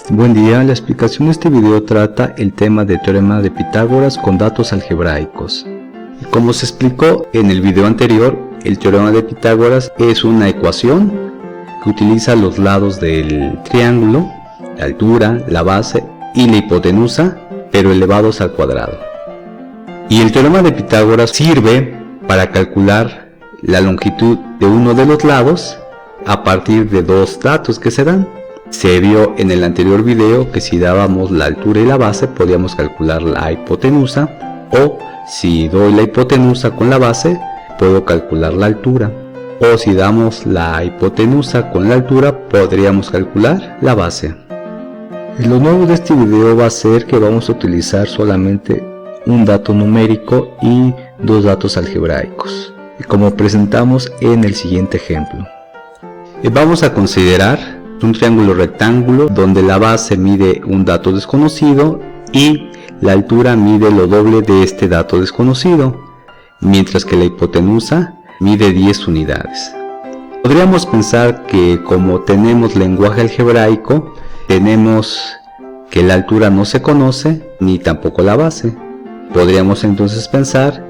Buen día, la explicación de este video trata el tema del teorema de Pitágoras con datos algebraicos. Como se explicó en el video anterior, el teorema de Pitágoras es una ecuación que utiliza los lados del triángulo, la altura, la base y la hipotenusa, pero elevados al cuadrado. Y el teorema de Pitágoras sirve para calcular la longitud de uno de los lados a partir de dos datos que se dan. Se vio en el anterior video que si dábamos la altura y la base podíamos calcular la hipotenusa, o si doy la hipotenusa con la base puedo calcular la altura, o si damos la hipotenusa con la altura podríamos calcular la base. Lo nuevo de este video va a ser que vamos a utilizar solamente un dato numérico y dos datos algebraicos, como presentamos en el siguiente ejemplo. Vamos a considerar un triángulo rectángulo donde la base mide un dato desconocido y la altura mide lo doble de este dato desconocido, mientras que la hipotenusa mide 10 unidades. Podríamos pensar que como tenemos lenguaje algebraico, tenemos que la altura no se conoce ni tampoco la base. Podríamos entonces pensar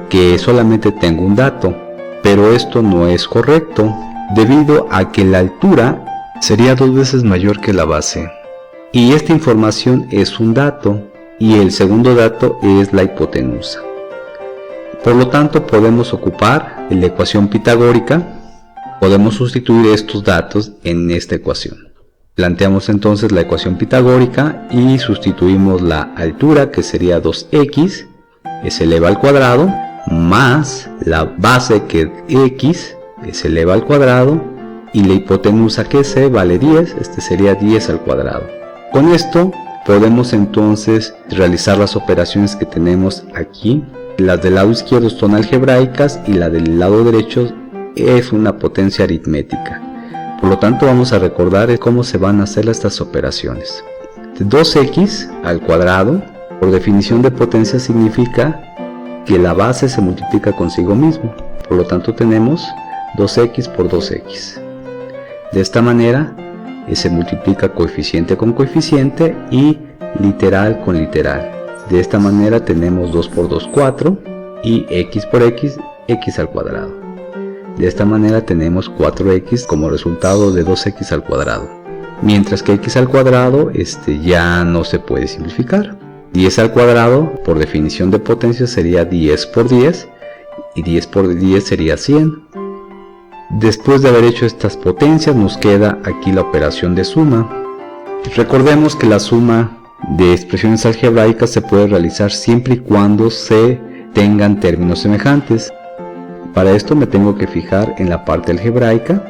que solamente tengo un dato, pero esto no es correcto, debido a que la altura sería 2 veces mayor que la base, y esta información es un dato, y el segundo dato es la hipotenusa. Por lo tanto, podemos ocupar la ecuación pitagórica, podemos sustituir estos datos en esta ecuación. Planteamos entonces la ecuación pitagórica y sustituimos la altura, que sería 2x, que se eleva al cuadrado, más la base, que es x, que se eleva al cuadrado, y la hipotenusa, que se vale 10, sería 10 al cuadrado. Con esto podemos entonces realizar las operaciones que tenemos aquí. Las del lado izquierdo son algebraicas y la del lado derecho es una potencia aritmética. Por lo tanto, vamos a recordar cómo se van a hacer estas operaciones. 2x al cuadrado, por definición de potencia, significa que la base se multiplica consigo mismo. Por lo tanto, tenemos 2x por 2x. De esta manera se multiplica coeficiente con coeficiente y literal con literal. De esta manera tenemos 2 por 2, 4, y x por x, x al cuadrado. De esta manera tenemos 4x como resultado de 2x al cuadrado. Mientras que x al cuadrado ya no se puede simplificar. 10 al cuadrado, por definición de potencia, sería 10 por 10, y 10 por 10 sería 100. Después de haber hecho estas potencias, nos queda aquí la operación de suma. Recordemos que la suma de expresiones algebraicas se puede realizar siempre y cuando se tengan términos semejantes. Para esto me tengo que fijar en la parte algebraica,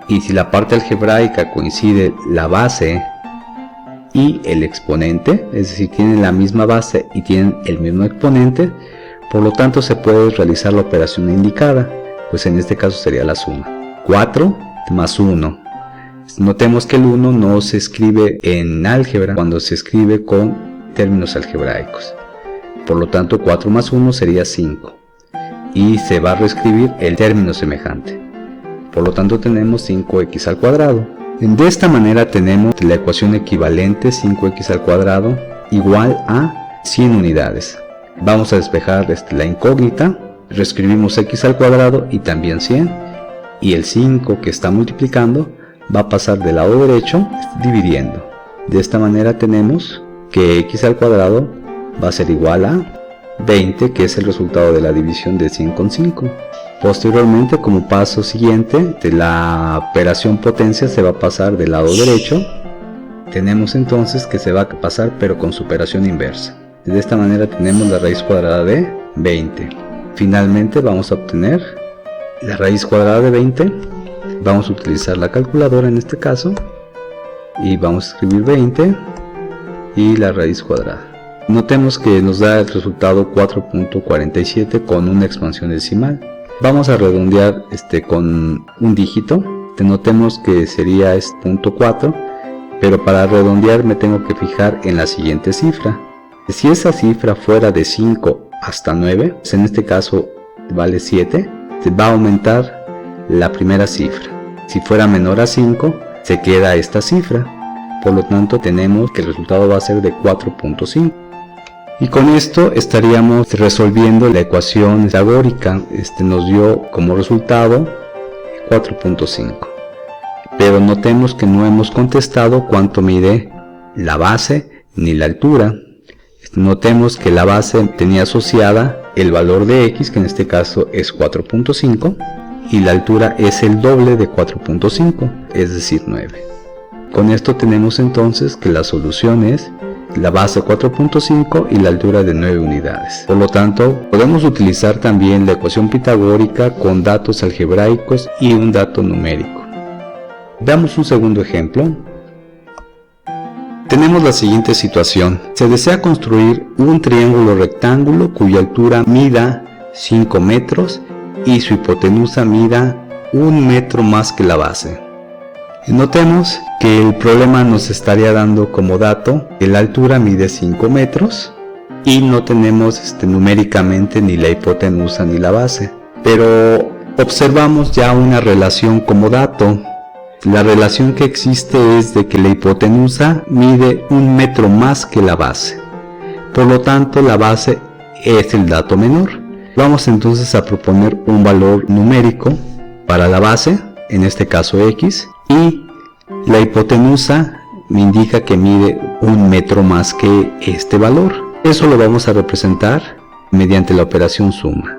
y si la parte algebraica coincide la base y el exponente, es decir, tienen la misma base y tienen el mismo exponente, por lo tanto se puede realizar la operación indicada, pues en este caso sería la suma. 4 más 1. Notemos que el 1 no se escribe en álgebra cuando se escribe con términos algebraicos. Por lo tanto, 4 más 1 sería 5. Y se va a reescribir el término semejante. Por lo tanto, tenemos 5x al cuadrado. De esta manera tenemos la ecuación equivalente, 5x al cuadrado igual a 100 unidades. Vamos a despejar la incógnita. Reescribimos x al cuadrado y también 100, y el 5 que está multiplicando va a pasar del lado derecho dividiendo. De esta manera tenemos que x al cuadrado va a ser igual a 20, que es el resultado de la división de 100 con 5. Posteriormente, como paso siguiente, la operación potencia se va a pasar del lado derecho. Tenemos entonces que se va a pasar pero con su operación inversa. De esta manera tenemos la raíz cuadrada de 20. Finalmente vamos a obtener la raíz cuadrada de 20. Vamos a utilizar la calculadora en este caso y vamos a escribir 20 y la raíz cuadrada. Notemos que nos da el resultado 4.47 con una expansión decimal. Vamos a redondear con un dígito. Notemos que sería 0.4, pero para redondear me tengo que fijar en la siguiente cifra. Si esa cifra fuera de 5 hasta 9, pues en este caso vale 7, se va a aumentar la primera cifra. Si fuera menor a 5, se queda esta cifra. por lo tanto tenemos que el resultado va a ser de 4.5. Y con esto estaríamos resolviendo la ecuación pitagórica. Nos dio como resultado 4.5. Pero notemos que no hemos contestado cuánto mide la base ni la altura. Notemos que la base tenía asociada el valor de x, que en este caso es 4.5, y la altura es el doble de 4.5, es decir 9. Con esto tenemos entonces que la solución es la base 4.5 y la altura de 9 unidades. Por lo tanto, podemos utilizar también la ecuación pitagórica con datos algebraicos y un dato numérico. Veamos un segundo ejemplo. Tenemos la siguiente situación. Se desea construir un triángulo rectángulo cuya altura mida 5 metros y su hipotenusa mida 1 metro más que la base. Notemos que el problema nos estaría dando como dato que la altura mide 5 metros y no tenemos numéricamente ni la hipotenusa ni la base. Pero observamos ya una relación como dato. La relación que existe es de que la hipotenusa mide 1 metro más que la base. Por lo tanto, la base es el dato menor. Vamos entonces a proponer un valor numérico para la base, en este caso x, y la hipotenusa me indica que mide 1 metro más que este valor. Eso lo vamos a representar mediante la operación suma.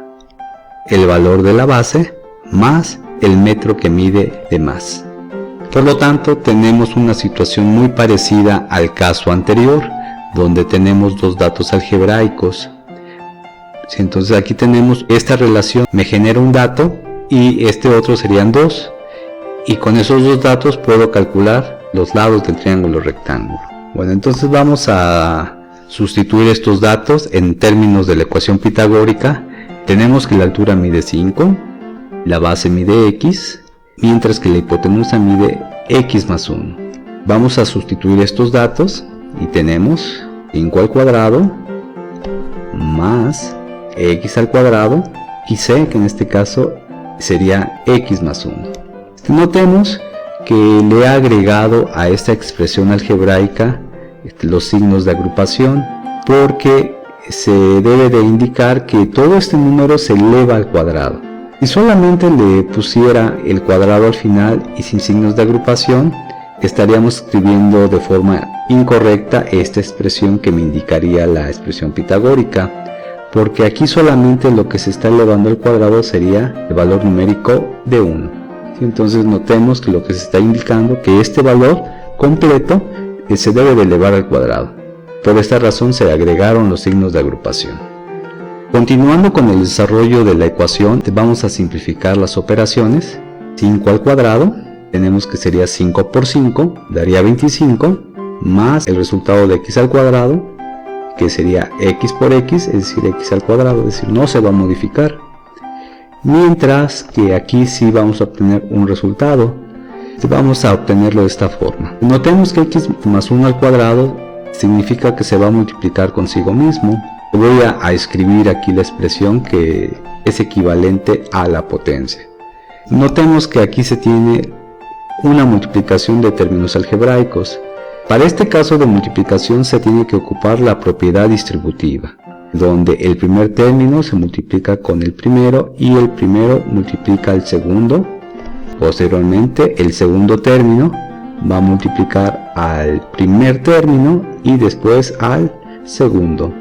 El valor de la base más el metro que mide de más. Por lo tanto, tenemos una situación muy parecida al caso anterior, donde tenemos dos datos algebraicos. Entonces aquí tenemos esta relación, me genera un dato y este otro serían dos. Y con esos dos datos puedo calcular los lados del triángulo rectángulo. Bueno, entonces vamos a sustituir estos datos en términos de la ecuación pitagórica. Tenemos que la altura mide 5, la base mide x, mientras que la hipotenusa mide x más 1. Vamos a sustituir estos datos y tenemos 5 al cuadrado más x al cuadrado y c, que en este caso sería x más 1. Notemos que le he agregado a esta expresión algebraica los signos de agrupación, porque se debe de indicar que todo este número se eleva al cuadrado. Si solamente le pusiera el cuadrado al final y sin signos de agrupación, estaríamos escribiendo de forma incorrecta esta expresión que me indicaría la expresión pitagórica, porque aquí solamente lo que se está elevando al cuadrado sería el valor numérico de 1. Entonces notemos que lo que se está indicando que este valor completo se debe de elevar al cuadrado. Por esta razón se agregaron los signos de agrupación. Continuando con el desarrollo de la ecuación, vamos a simplificar las operaciones. 5 al cuadrado, tenemos que sería 5 por 5, daría 25, más el resultado de x al cuadrado, que sería x por x, es decir, x al cuadrado, es decir, no se va a modificar. Mientras que aquí sí vamos a obtener un resultado. Vamos a obtenerlo de esta forma. Notemos que x más 1 al cuadrado significa que se va a multiplicar consigo mismo. Voy a escribir aquí la expresión que es equivalente a la potencia. Notemos que aquí se tiene una multiplicación de términos algebraicos. Para este caso de multiplicación se tiene que ocupar la propiedad distributiva, donde el primer término se multiplica con el primero y el primero multiplica al segundo. Posteriormente el segundo término va a multiplicar al primer término y después al segundo.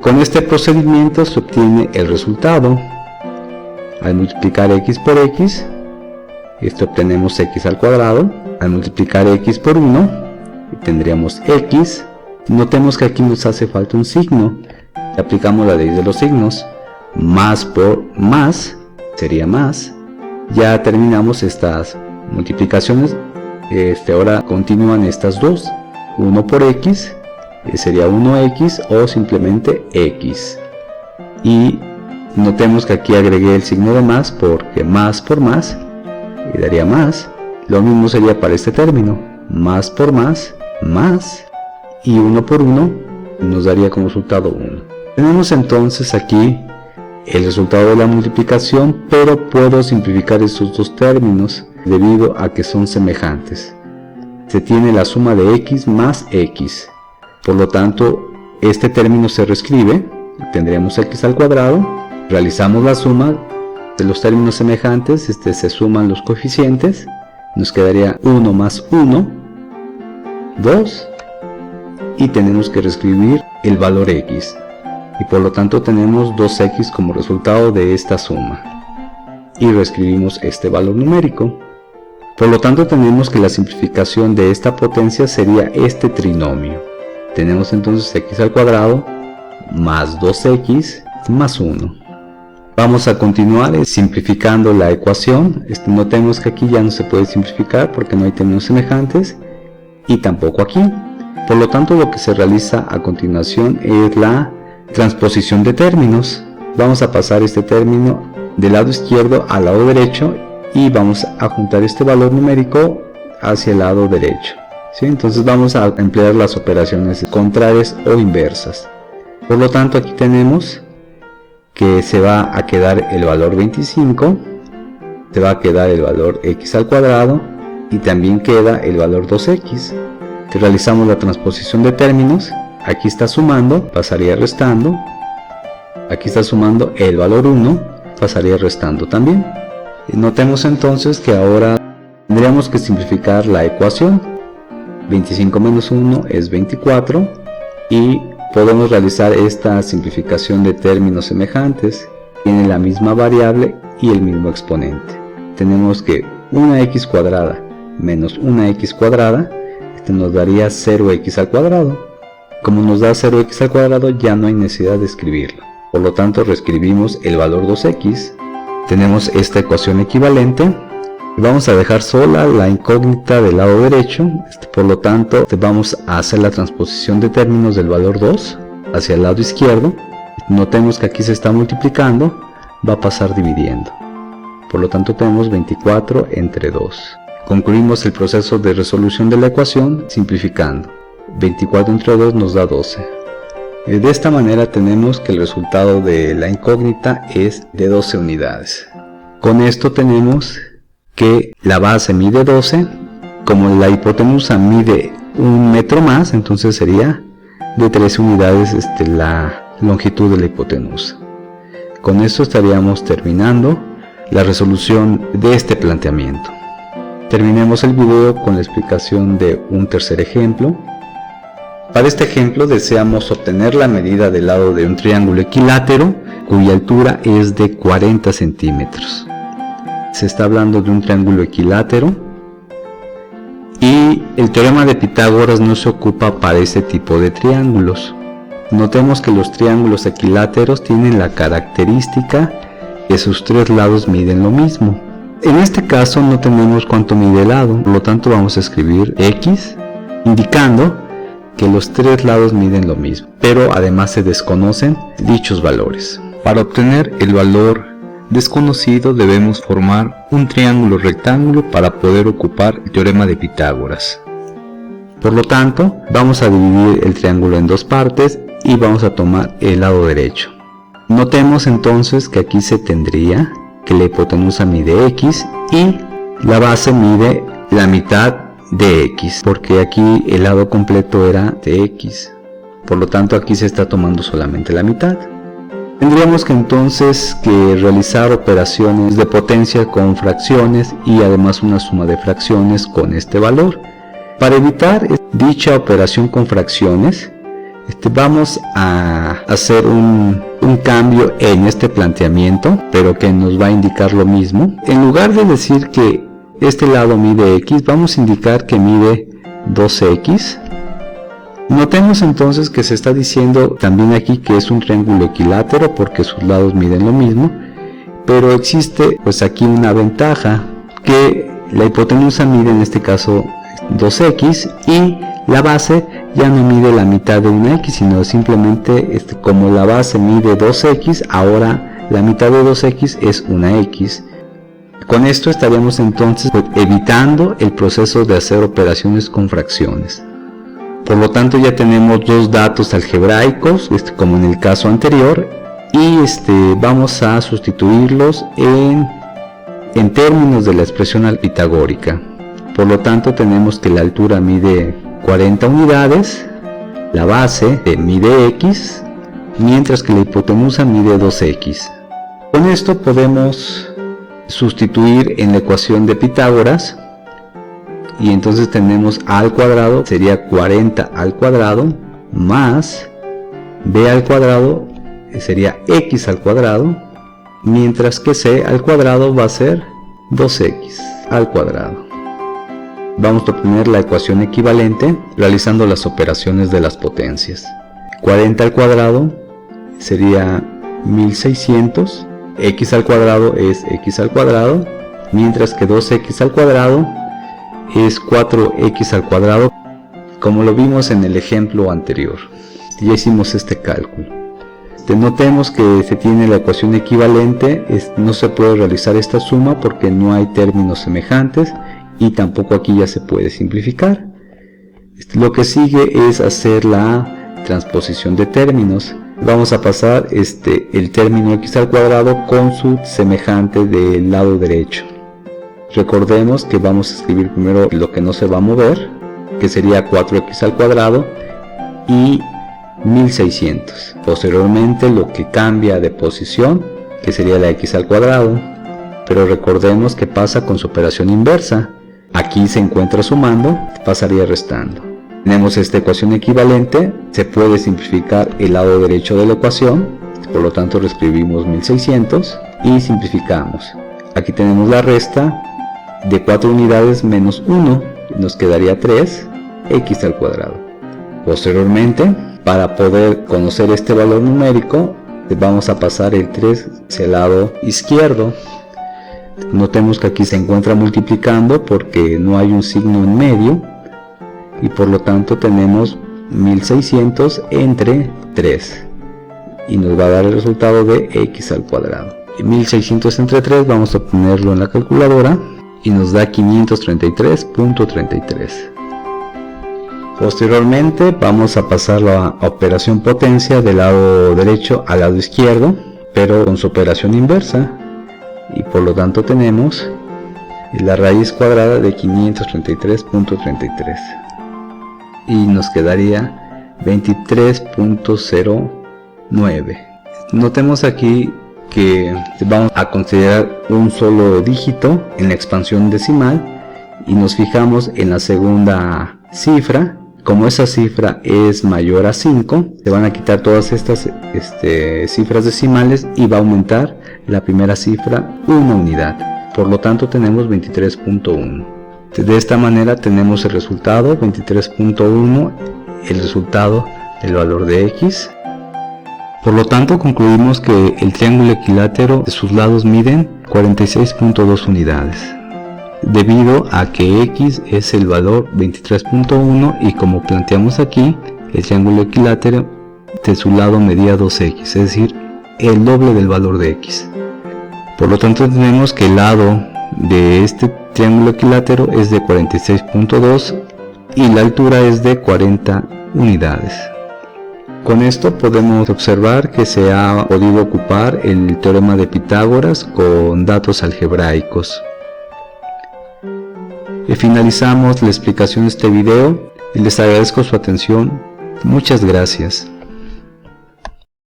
Con este procedimiento se obtiene el resultado. Al multiplicar x por x, obtenemos x al cuadrado. Al multiplicar x por 1, tendríamos x. Notemos que aquí nos hace falta un signo. Aplicamos la ley de los signos. Más por más sería más. Ya terminamos estas multiplicaciones. Ahora continúan estas dos. 1 por x sería 1x o simplemente x. Y notemos que aquí agregué el signo de más porque más por más y daría más. Lo mismo sería para este término. Más por más, más. Y 1 por 1 nos daría como resultado 1. Tenemos entonces aquí el resultado de la multiplicación, pero puedo simplificar estos dos términos debido a que son semejantes. se tiene la suma de x más x. Por lo tanto, este término se reescribe, tendremos x al cuadrado, realizamos la suma de los términos semejantes, se suman los coeficientes, nos quedaría 1 más 1, 2, y tenemos que reescribir el valor x, y por lo tanto tenemos 2x como resultado de esta suma, y reescribimos este valor numérico. Por lo tanto tenemos que la simplificación de esta potencia sería este trinomio. Tenemos entonces x al cuadrado más 2x más 1. Vamos a continuar simplificando la ecuación. Notemos que aquí ya no se puede simplificar porque no hay términos semejantes, y tampoco aquí. Por lo tanto, lo que se realiza a continuación es la transposición de términos. Vamos a pasar este término del lado izquierdo al lado derecho y vamos a juntar este valor numérico hacia el lado derecho. ¿Sí? Entonces vamos a emplear las operaciones contrarias o inversas. Por lo tanto, aquí tenemos que se va a quedar el valor 25, se va a quedar el valor x al cuadrado y también queda el valor 2x. Si realizamos la transposición de términos, aquí está sumando, pasaría restando, aquí está sumando el valor 1, pasaría restando también. Y notemos entonces que ahora tendríamos que simplificar la ecuación. 25 menos 1 es 24 y podemos realizar esta simplificación de términos semejantes. Tiene la misma variable y el mismo exponente. Tenemos que una x cuadrada menos una x cuadrada nos daría 0x al cuadrado. Como nos da 0x al cuadrado, ya no hay necesidad de escribirlo. Por lo tanto, reescribimos el valor 2x. Tenemos esta ecuación equivalente. Vamos a dejar sola la incógnita del lado derecho. Por lo tanto, vamos a hacer la transposición de términos del valor 2 hacia el lado izquierdo. Notemos que aquí se está multiplicando, va a pasar dividiendo. Por lo tanto, tenemos 24 entre 2. Concluimos el proceso de resolución de la ecuación simplificando. 24 entre 2 nos da 12. De esta manera tenemos que el resultado de la incógnita es de 12 unidades. Con esto tenemos que la base mide 12, como la hipotenusa mide 1 metro más, entonces sería de 13 unidades la longitud de la hipotenusa. Con esto estaríamos terminando la resolución de este planteamiento. Terminemos el video con la explicación de un tercer ejemplo. Para este ejemplo deseamos obtener la medida del lado de un triángulo equilátero cuya altura es de 40 centímetros. Se está hablando de un triángulo equilátero y el teorema de Pitágoras no se ocupa para este tipo de triángulos. Notemos que los triángulos equiláteros tienen la característica que sus tres lados miden lo mismo. En este caso no tenemos cuánto mide el lado, por lo tanto vamos a escribir x, indicando que los tres lados miden lo mismo, pero además se desconocen dichos valores. Para obtener el valor desconocido debemos formar un triángulo rectángulo para poder ocupar el teorema de Pitágoras. Por lo tanto, vamos a dividir el triángulo en dos partes y vamos a tomar el lado derecho. Notemos entonces que aquí se tendría que la hipotenusa mide x y la base mide la mitad de x, porque aquí el lado completo era de x. Por lo tanto, aquí se está tomando solamente la mitad. Tendríamos que entonces realizar operaciones de potencia con fracciones y además una suma de fracciones con este valor. Para evitar dicha operación con fracciones, vamos a hacer un cambio en este planteamiento, pero que nos va a indicar lo mismo. En lugar de decir que este lado mide x, vamos a indicar que mide 2x. Notemos entonces que se está diciendo también aquí que es un triángulo equilátero porque sus lados miden lo mismo, pero existe pues aquí una ventaja, que la hipotenusa mide en este caso 2x y la base ya no mide la mitad de una x, sino simplemente como la base mide 2x, ahora la mitad de 2x es una x. Con esto estaríamos entonces evitando el proceso de hacer operaciones con fracciones. Por lo tanto ya tenemos dos datos algebraicos, como en el caso anterior, y vamos a sustituirlos en términos de la expresión pitagórica. Por lo tanto tenemos que la altura mide 40 unidades, la base mide x, mientras que la hipotenusa mide 2x. Con esto podemos sustituir en la ecuación de Pitágoras y entonces tenemos a al cuadrado sería 40 al cuadrado más b al cuadrado sería x al cuadrado, mientras que c al cuadrado va a ser 2x al cuadrado. Vamos a obtener la ecuación equivalente realizando las operaciones de las potencias. 40 al cuadrado sería 1600, x al cuadrado es x al cuadrado, mientras que 2x al cuadrado es 4x al cuadrado, como lo vimos en el ejemplo anterior. Ya hicimos este cálculo. Notemos que se tiene la ecuación equivalente, no se puede realizar esta suma porque no hay términos semejantes y tampoco aquí ya se puede simplificar. Lo que sigue es hacer la transposición de términos. Vamos a pasar el término x al cuadrado con su semejante del lado derecho. Recordemos que vamos a escribir primero lo que no se va a mover, que sería 4x al cuadrado y 1600. Posteriormente lo que cambia de posición, que sería la x al cuadrado, pero recordemos que pasa con su operación inversa. Aquí se encuentra sumando, pasaría restando. Tenemos esta ecuación equivalente, se puede simplificar el lado derecho de la ecuación, por lo tanto reescribimos 1600 y simplificamos. Aquí tenemos la resta de 4 unidades menos 1, nos quedaría 3, x al cuadrado. Posteriormente, para poder conocer este valor numérico, vamos a pasar el 3 hacia el lado izquierdo. Notemos que aquí se encuentra multiplicando porque no hay un signo en medio y por lo tanto tenemos 1600 entre 3 y nos va a dar el resultado de x al cuadrado. 1600 entre 3 vamos a ponerlo en la calculadora y nos da 533.33. Posteriormente vamos a pasar la operación potencia del lado derecho al lado izquierdo, pero con su operación inversa, y por lo tanto tenemos la raíz cuadrada de 533.33 y nos quedaría 23.09. Notemos aquí que vamos a considerar un solo dígito en la expansión decimal y nos fijamos en la segunda cifra. Como esa cifra es mayor a 5, se van a quitar todas estas cifras decimales y va a aumentar la primera cifra una unidad. Por lo tanto tenemos 23.1. De esta manera tenemos el resultado 23.1, el resultado del valor de x. Por lo tanto concluimos que el triángulo equilátero de sus lados miden 46.2 unidades. Debido a que x es el valor 23.1 y como planteamos aquí, el triángulo equilátero de su lado medía 2x, es decir, el doble del valor de x. Por lo tanto tenemos que el lado de este triángulo equilátero es de 46.2 y la altura es de 40 unidades. Con esto podemos observar que se ha podido ocupar el teorema de Pitágoras con datos algebraicos. Finalizamos la explicación de este video y les agradezco su atención. Muchas gracias.